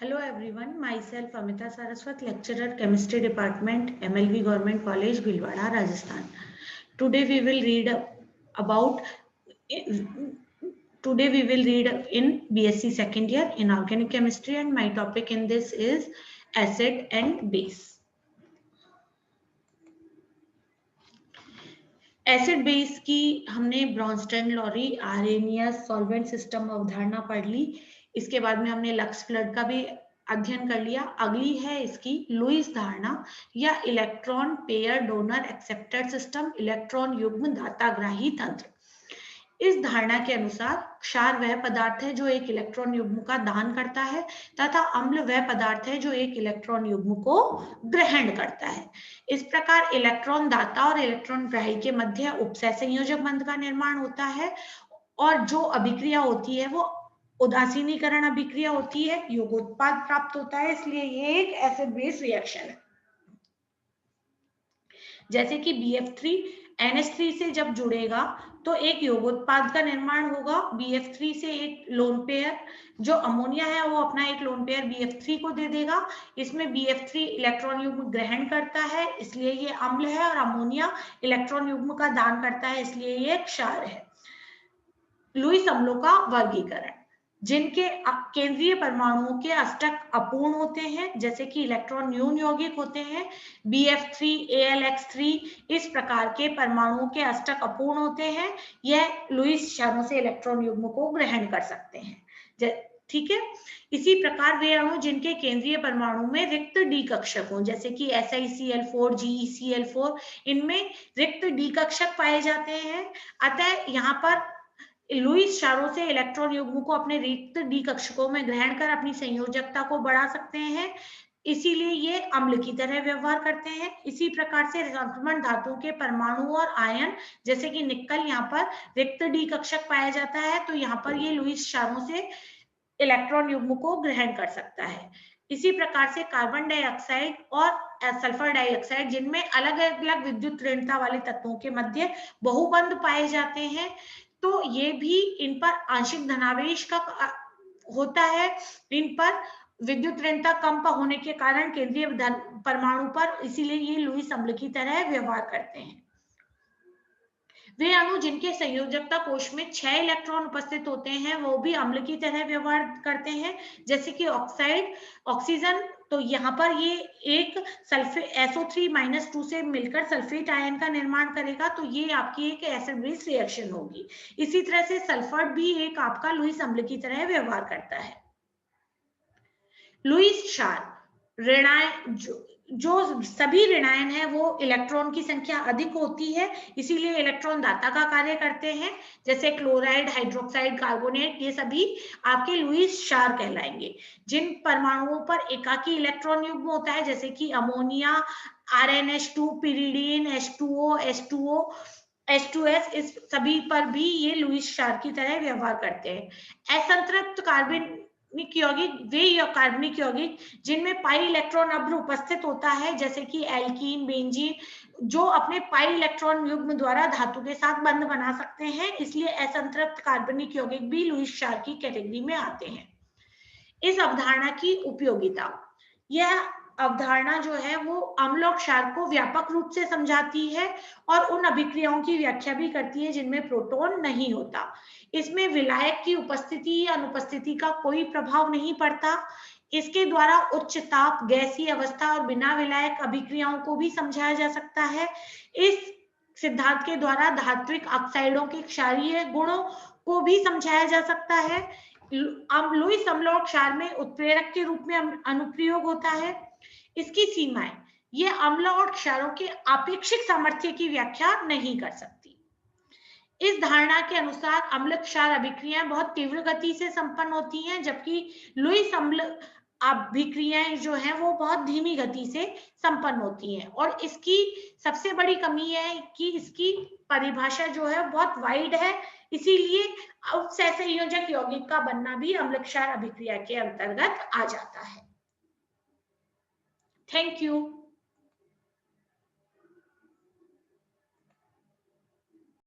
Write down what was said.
Hello everyone, myself Amita Saraswat, lecturer Chemistry Department, MLV Government College, Bhilwara, Rajasthan. Today we will read about today we will read in BSc second year in organic chemistry, and my topic in this is acid and base. Acid base की हमने Brønsted, lorry, Arrhenius, solvent system अवधारणा पढ़ ली। इसके बाद में हमने lux flood का भी अध्ययन कर लिया। अगली है इसकी लुईस धारणा या electron pair donor acceptor system, electron युग्म दाताग्राही तंत्र। इस धारणा के अनुसार क्षार वह पदार्थ है जो एक इलेक्ट्रॉन युग्म का दान करता है तथा अम्ल वह पदार्थ है जो एक इलेक्ट्रॉन युग्म को ग्रहण करता है। इस प्रकार इलेक्ट्रॉन दाता और इलेक्ट्रॉन ग्राही के मध्य उपसय संयोजक बंध का निर्माण होता है और जो अभिक्रिया होती है वो उदासीनीकरण अभिक्रिया होती है, योगोत्पाद प्राप्त होता है। इसलिए ये एक एसिड बेस रिएक्शन है। जैसे कि BF3 NH3 से जब जुड़ेगा तो एक योगोत्पाद का निर्माण होगा। BF3 से एक लोन पेयर जो अमोनिया है वो अपना एक लोन पेयर BF3 को दे देगा। इसमें BF3 इलेक्ट्रॉन युग्म ग्रहण करता है, इसलिए ये अम्ल है, और अमोनिया इलेक्ट्रॉन युग्म का दान करता है, इसलिए ये क्षार है। लुईस अम्लों का वर्गीकरण, जिनके केंद्रीय परमाणुओं के अष्टक अपूर्ण होते हैं, जैसे कि इलेक्ट्रॉन न्यून यौगिक होते हैं, BF3, ALX3, इस प्रकार के परमाणुओं के अष्टक अपूर्ण होते हैं। यह लुईस क्षारों से इलेक्ट्रॉन युग्म को ग्रहण कर सकते हैं। ठीक है। इसी प्रकार वे अणु जिनके केंद्रीय परमाणु में रिक्त डी कक्षक हों, जैसे कि SiCl4, GeCl4, इनमें रिक्त डी कक्षक पाए जाते हैं। अतः यहाँ पर लुईस क्षारों से इलेक्ट्रॉन युग्म को अपने रिक्त डी कक्षकों में ग्रहण कर अपनी संयोजकता को बढ़ा सकते हैं, इसीलिए ये अम्ल की तरह व्यवहार करते हैं। इसी प्रकार से संक्रमण धातु के परमाणु और आयन, जैसे कि निकल, यहाँ पर रिक्त डी कक्षक पाया जाता है, तो यहाँ पर ये लुईस क्षारों से इलेक्ट्रॉन युग्म को ग्रहण कर सकता है। इसी प्रकार से कार्बन डाइऑक्साइड और सल्फर डाइऑक्साइड, जिनमें अलग अलग विद्युत ऋणता वाले तत्वों के मध्य बहुबंध पाए जाते हैं, तो ये भी इन पर आंशिक धनावेश का होता है। इन पर विद्युत ऋणता कम होने के कारण केंद्रीय परमाणु पर, इसीलिए ये लुईस अम्ल की तरह व्यवहार करते हैं। वे अणु जिनके संयोजकता कोश में 6 इलेक्ट्रॉन उपस्थित होते हैं वो भी अम्ल की तरह व्यवहार करते हैं, जैसे कि ऑक्सीजन, तो यहाँ पर ये एक सल्फेट SO3-2 से मिलकर सल्फेट आयन का निर्माण करेगा, तो ये आपकी एक एसिड बेस रिएक्शन होगी। इसी तरह से सल्फर भी एक आपका लुईस अम्ल की तरह व्यवहार करता है। लुईस क्षार ऋणायन, जो सभी ऋणायन है वो इलेक्ट्रॉन की संख्या अधिक होती है, इसीलिए इलेक्ट्रॉन दाता का कार्य करते हैं, जैसे क्लोराइड, हाइड्रोक्साइड, कार्बोनेट, ये सभी आपके लुईस क्षार कहलाएंगे। जिन परमाणुओं पर एकाकी इलेक्ट्रॉन युग्म होता है, जैसे कि ammonia, RnH2, pyridine, H2O, H2O, H2S, इस सभी पर भी ये लुईस क्षार की तरह व्यवहार करते हैं। असंतृप्त कार्बनिक यौगिक, वे कार्बनिक यौगिक जिनमें पाई इलेक्ट्रॉन अभ्र उपस्थित होता है, जैसे कि एल्कीन, बेंजीन, जो अपने पाई इलेक्ट्रॉन युग्म द्वारा धातु के साथ बंध बना सकते हैं, इसलिए असंतृप्त कार्बनिक यौगिक भी लुईस क्षार की कैटेगरी में आते हैं। इस अवधारणा की उपयोगिता, यह अवधारणा जो है वो अम्ल और क्षार को व्यापक रूप से समझाती है और उन अभिक्रियाओं की व्याख्या भी करती है जिनमें प्रोटॉन नहीं होता। इसमें विलायक की उपस्थिति या अनुपस्थिति का कोई प्रभाव नहीं पड़ता। इसके द्वारा उच्च ताप, गैसीय अवस्था और बिना विलायक अभिक्रियाओं को भी समझाया जा सकता है। इस सिद्धांत के द्वारा धात्विक ऑक्साइडों के क्षारीय गुणों को भी समझाया जा सकता है। लुईस अम्ल और क्षार में उत्प्रेरक के रूप में अनुप्रयोग होता है। इसकी सीमाएं, ये अम्ल और क्षारों के आपेक्षिक सामर्थ्य की व्याख्या नहीं कर सकती। इस धारणा के अनुसार अम्ल क्षार अभिक्रियाएं बहुत तीव्र गति से संपन्न होती हैं, जबकि लुईस अम्ल अभिक्रियाएं जो हैं वो बहुत धीमी गति से संपन्न होती हैं। और इसकी सबसे बड़ी कमी है कि इसकी परिभाषा जो है बहुत वाइड है, इसीलिए सहसंयोजक यौगिक का बनना भी अम्ल क्षार अभिक्रिया के अंतर्गत आ जाता है। Thank you.